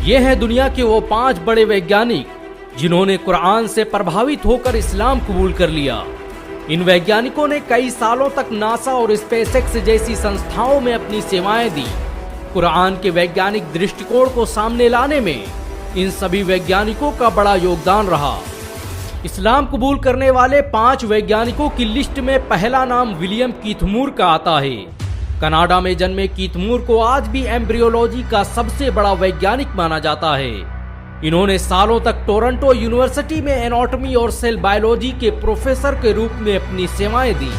ये हैं दुनिया के वो 5 बड़े वैज्ञानिक जिन्होंने कुरान से प्रभावित होकर इस्लाम कबूल कर लिया। इन वैज्ञानिकों ने कई सालों तक नासा और स्पेसएक्स जैसी संस्थाओं में अपनी सेवाएं दी। कुरान के वैज्ञानिक दृष्टिकोण को सामने लाने में इन सभी वैज्ञानिकों का बड़ा योगदान रहा। इस्लाम कबूल करने वाले 5 वैज्ञानिकों की लिस्ट में पहला नाम विलियम कीथ मूर का आता है। कनाडा में जन्मे कीथ मूर को आज भी एम्ब्रियोलॉजी का सबसे बड़ा वैज्ञानिक माना जाता है। इन्होंने सालों तक टोरंटो यूनिवर्सिटी में एनाटॉमी और सेल बायोलॉजी के प्रोफेसर के रूप में अपनी सेवाएं दी।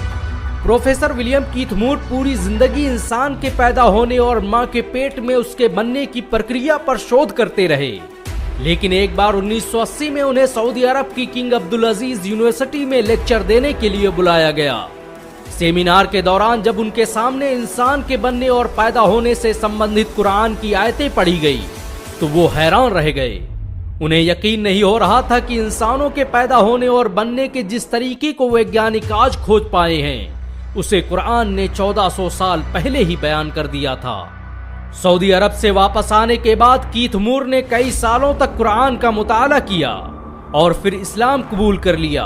प्रोफेसर विलियम कीथ मूर पूरी जिंदगी इंसान के पैदा होने और मां के पेट में उसके बनने की प्रक्रिया पर शोध करते रहे। लेकिन एक बार 1980 में उन्हें सऊदी अरब की किंग अब्दुल अजीज यूनिवर्सिटी में लेक्चर देने के लिए बुलाया गया। सेमिनार के दौरान जब उनके सामने इंसान के बनने और पैदा होने से संबंधित कुरान की आयतें पढ़ी गई तो वो हैरान रह गए। उन्हें यकीन नहीं हो रहा था कि इंसानों के पैदा होने और बनने के जिस तरीके को वैज्ञानिक आज खोज पाए हैं उसे कुरान ने 1400 साल पहले ही बयान कर दिया था। सऊदी अरब से वापस आने के बाद कीथ मूर ने कई सालों तक कुरान का मुताला किया और फिर इस्लाम कबूल कर लिया।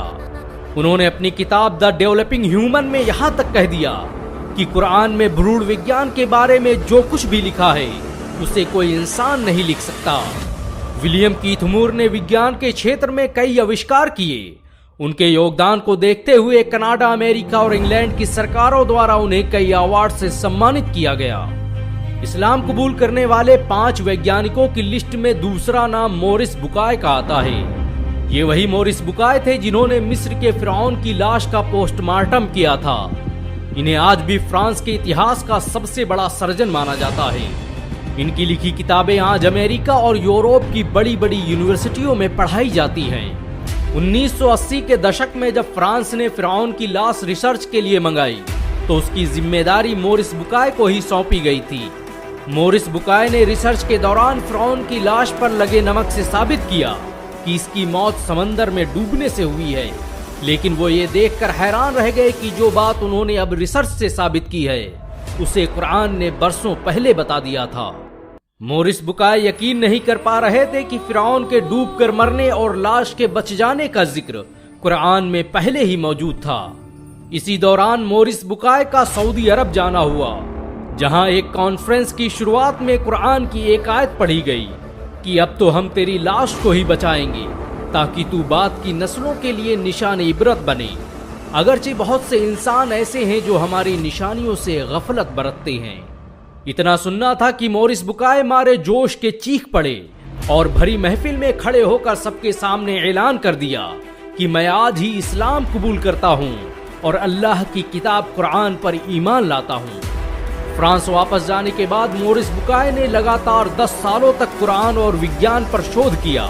उन्होंने अपनी किताब द डेवलपिंग ह्यूमन में यहाँ तक कह दिया कि कुरान में भ्रूण विज्ञान के बारे में जो कुछ भी लिखा है उसे कोई इंसान नहीं लिख सकता। विलियम कीथ मूर ने विज्ञान के क्षेत्र में कई आविष्कार किए। उनके योगदान को देखते हुए कनाडा, अमेरिका और इंग्लैंड की सरकारों द्वारा उन्हें कई अवार्ड से सम्मानित किया गया। इस्लाम कबूल करने वाले 5 वैज्ञानिकों की लिस्ट में दूसरा नाम मोरिस बुकाय का आता है। ये वही मोरिस बुकाय थे जिन्होंने मिस्र के फिरौन की लाश का पोस्टमार्टम किया था। इन्हें आज भी फ्रांस के इतिहास का सबसे बड़ा सर्जन माना जाता है। इनकी लिखी किताबें आज अमेरिका और यूरोप की बड़ी बड़ी यूनिवर्सिटियों में पढ़ाई जाती हैं। 1980 के दशक में जब फ्रांस ने फिरौन की लाश रिसर्च के लिए मंगाई तो उसकी जिम्मेदारी मोरिस बुकाय को ही सौंपी गई थी। मोरिस बुकाय ने रिसर्च के दौरान फिरौन की लाश पर लगे नमक से साबित किया कि इसकी मौत समंदर में डूबने से हुई है। लेकिन वो ये देखकर हैरान रह गए कि जो बात उन्होंने अब रिसर्च से साबित की है उसे कुरान ने बरसों पहले बता दिया था। मोरिस बुकाय यकीन नहीं कर पा रहे थे कि फिरौन के डूबकर मरने और लाश के बच जाने का जिक्र कुरान में पहले ही मौजूद था। इसी दौरान मोरिस बुकाय का सऊदी अरब जाना हुआ, जहां एक कॉन्फ्रेंस की शुरुआत में कुरान की एक आयत पढ़ी गई कि अब तो हम तेरी लाश को ही बचाएंगे ताकि तू बाद की नस्लों के लिए निशान इबरत बने। अगरचे बहुत से इंसान ऐसे हैं जो हमारी निशानियों से गफलत बरतते हैं। इतना सुनना था कि मोरिस बुकाय मारे जोश के चीख पड़े और भरी महफिल में खड़े होकर सबके सामने ऐलान कर दिया कि मैं आज ही इस्लाम कबूल करता हूँ और अल्लाह की किताब कुरान पर ईमान लाता हूँ। फ्रांस वापस जाने के बाद मोरिस बुकाय ने लगातार 10 सालों तक कुरान और विज्ञान पर शोध किया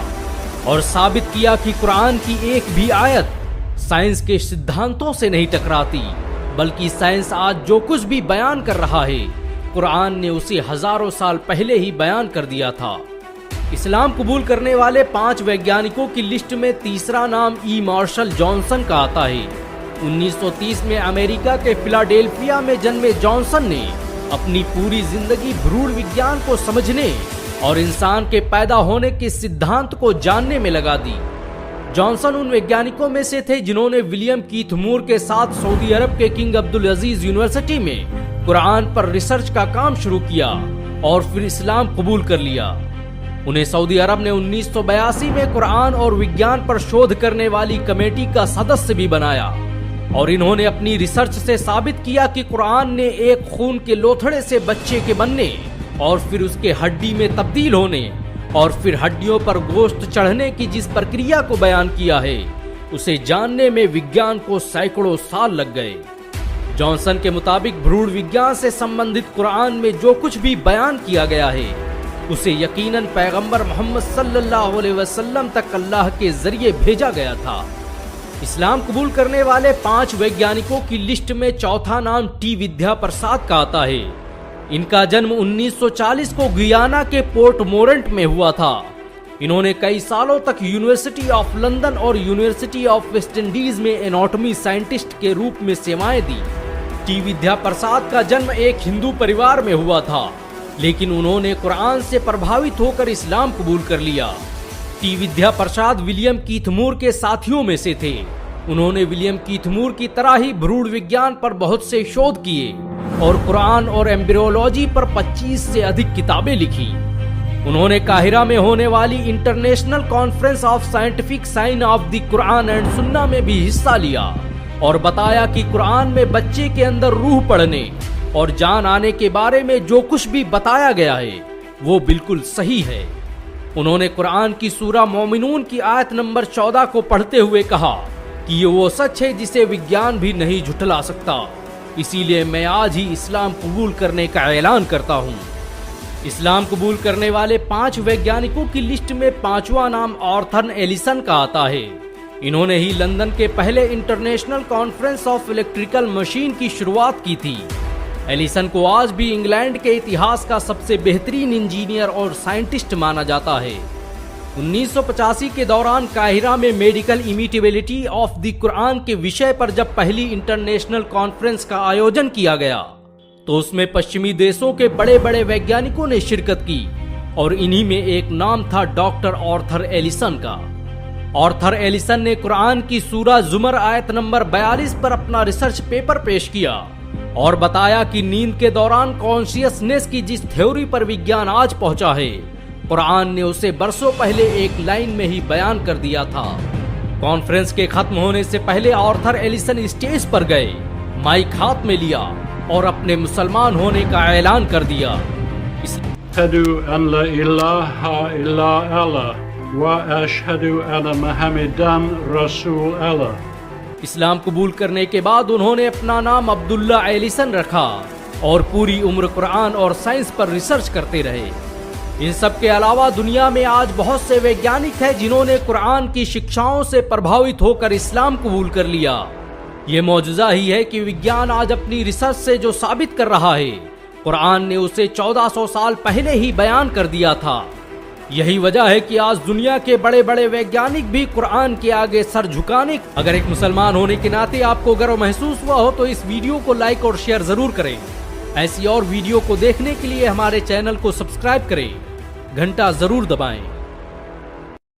और साबित किया कि कुरान की एक भी आयत साइंस के सिद्धांतों से नहीं टकराती, बल्कि साइंस आज जो कुछ भी बयान कर रहा है कुरान ने उसे हजारों साल पहले ही बयान कर दिया था। इस्लाम कबूल करने वाले 5 वैज्ञानिकों की लिस्ट में तीसरा नाम ई मार्शल जॉनसन का आता है। 1930 में अमेरिका के फिलाडेल्फिया में जन्मे जॉनसन ने अपनी पूरी जिंदगी भ्रूण विज्ञान को समझने और इंसान के पैदा होने के सिद्धांत को जानने में लगा दी। जॉनसन उन वैज्ञानिकों में से थे जिन्होंने विलियम कीथ मूर के साथ सऊदी अरब के किंग अब्दुल अजीज यूनिवर्सिटी में कुरान पर रिसर्च का काम शुरू किया और फिर इस्लाम कबूल कर लिया। उन्हें सऊदी अरब ने 1982 में कुरान और विज्ञान पर शोध करने वाली कमेटी का सदस्य भी बनाया और इन्होंने अपनी रिसर्च से साबित किया कि कुरान ने एक खून के लोथड़े से बच्चे के बनने और फिर उसके हड्डी में तब्दील होने और फिर हड्डियों पर गोश्त चढ़ने की जिस प्रक्रिया को बयान किया है उसे जानने में विज्ञान को सैकड़ों साल लग गए। जॉनसन के मुताबिक भ्रूण विज्ञान से संबंधित कुरान में जो कुछ भी बयान किया गया है उसे यकीनन पैगंबर मोहम्मद सल्लल्लाहु अलैहि वसल्लम तक अल्लाह के जरिए भेजा गया था। इस्लाम कबूल करने वाले 5 वैज्ञानिकों की लिस्ट में चौथा नाम टी विद्या प्रसाद का आता है। इनका जन्म 1940 को गुयाना के पोर्ट मोरेंट में हुआ था। इन्होंने कई सालों तक यूनिवर्सिटी ऑफ लंदन और यूनिवर्सिटी ऑफ वेस्ट इंडीज में एनाटॉमी साइंटिस्ट के रूप में सेवाएं दी। टी विद्या प्रसाद का जन्म एक हिंदू परिवार में हुआ था। लेकिन उन्होंने कुरान से प्रभावित होकर इस्लाम कबूल कर लिया। टी विद्या प्रसाद विलियम कीथमूर के साथियों में से थे। उन्होंने विलियम कीथमूर की तरह ही भ्रूण विज्ञान पर बहुत से शोध किए और कुरान और एम्ब्रियोलॉजी पर 25 से अधिक किताबें लिखी। उन्होंने काहिरा में होने वाली international conference of scientific sign of the Quran and सुन्ना में भी हिस्सा लिया और बताया कि कुरान में बच्चे के अंदर रूह पढ़ने और जान आने के बारे में जो कुछ भी बताया गया है वो बिल्कुल सही है। उन्होंने कुरान की सूरा मोमिनून की आयत नंबर 14 को पढ़ते हुए कहा कि ये वो सच है जिसे विज्ञान भी नहीं झुठला सकता, इसीलिए मैं आज ही इस्लाम कबूल करने का ऐलान करता हूँ। इस्लाम कबूल करने वाले 5 वैज्ञानिकों की लिस्ट में 5वां नाम आर्थर एलिसन का आता है। इन्होंने ही लंदन के पहले international conference of electrical machine की शुरुआत की थी। एलिसन को आज भी इंग्लैंड के इतिहास का सबसे बेहतरीन इंजीनियर और साइंटिस्ट माना जाता है। 1985 के दौरान काहिरा में मेडिकल इमिटेबिलिटी ऑफ द कुरान के विषय पर जब पहली इंटरनेशनल कॉन्फ्रेंस का आयोजन किया गया तो उसमें पश्चिमी देशों के बड़े बड़े वैज्ञानिकों ने शिरकत की और इन्हीं में एक नाम था डॉक्टर आर्थर एलिसन का। आर्थर एलिसन ने कुरान की सूरा जुमर आयत नंबर 42 पर अपना रिसर्च पेपर पेश किया और बताया कि नींद के दौरान कॉन्शियसनेस की जिस थ्योरी पर विज्ञान आज पहुंचा है, कुरान ने उसे बरसों पहले एक लाइन में ही बयान कर दिया था। कॉन्फ्रेंस के खत्म होने से पहले आर्थर एलिसन स्टेज पर गए, माइक हाथ में लिया और अपने मुसलमान होने का ऐलान कर दिया। अशहदु अन ला इलाहा इल्ला अल्लाह व अशहदु अन्न मुहम्मदन रसूल अल्लाह। इस्लाम कबूल करने के बाद उन्होंने अपना नाम अब्दुल्ला एलिसन रखा और पूरी उम्र कुरान और साइंस पर रिसर्च करते रहे। इन सब के अलावा दुनिया में आज बहुत से वैज्ञानिक हैं जिन्होंने कुरान की शिक्षाओं से प्रभावित होकर इस्लाम कबूल कर लिया। ये मौजूदा ही है कि विज्ञान आज अपनी रिसर्च से जो साबित कर रहा है, कुरान ने उसे 1400 साल पहले ही बयान कर दिया था। यही वजह है कि आज दुनिया के बड़े बड़े वैज्ञानिक भी कुरान के आगे सर झुकाने। अगर एक मुसलमान होने के नाते आपको गर्व महसूस हुआ हो तो इस वीडियो को लाइक और शेयर जरूर करें। ऐसी और वीडियो को देखने के लिए हमारे चैनल को सब्सक्राइब करें, घंटा जरूर दबाएं।